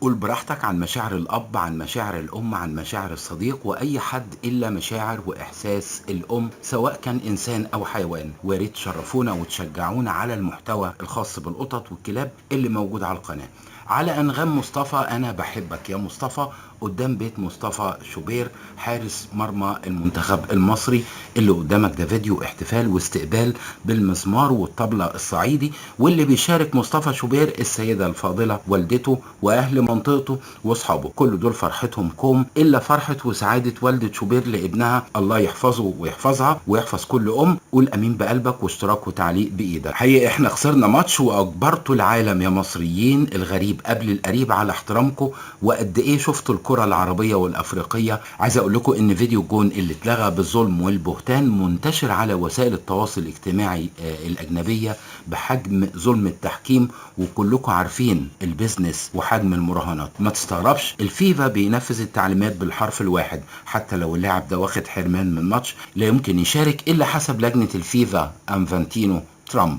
قول براحتك عن مشاعر الأب، عن مشاعر الأم، عن مشاعر الصديق، وأي حد إلا مشاعر وإحساس الأم سواء كان إنسان أو حيوان. ويا ريت تشرفونا وتشجعونا على المحتوى الخاص بالقطط والكلاب اللي موجود على القناة. على أنغام مصطفى أنا بحبك يا مصطفى، قدام بيت مصطفى شوبير حارس مرمى المنتخب المصري. اللي قدامك ده فيديو احتفال واستقبال بالمزمار والطبلة الصعيدي، واللي بيشارك مصطفى شوبير السيدة الفاضلة والدته وأهل منطقته واصحابه. كل دول فرحتهم كوم الا فرحه وسعاده والده شوبير لابنها، الله يحفظه ويحفظها ويحفظ كل ام. قول امين بقلبك واشتراك وتعليق بايدك. حقيقه احنا خسرنا ماتش واجبرتوا العالم يا مصريين الغريب قبل القريب على احترامكم، وقد ايه شفتوا الكره العربيه والافريقيه. عايز اقول لكم ان فيديو الجون اللي اتلغى بالظلم والبهتان منتشر على وسائل التواصل الاجتماعي الاجنبيه بحجم ظلم التحكيم، وكلكم عارفين البيزنس وحجم المراهنات. ما تستغربش الفيفا بينفذ التعليمات بالحرف الواحد، حتى لو اللاعب ده واخد حرمان من ماتش لا يمكن يشارك الا حسب لجنة الفيفا انفانتينو ترامب.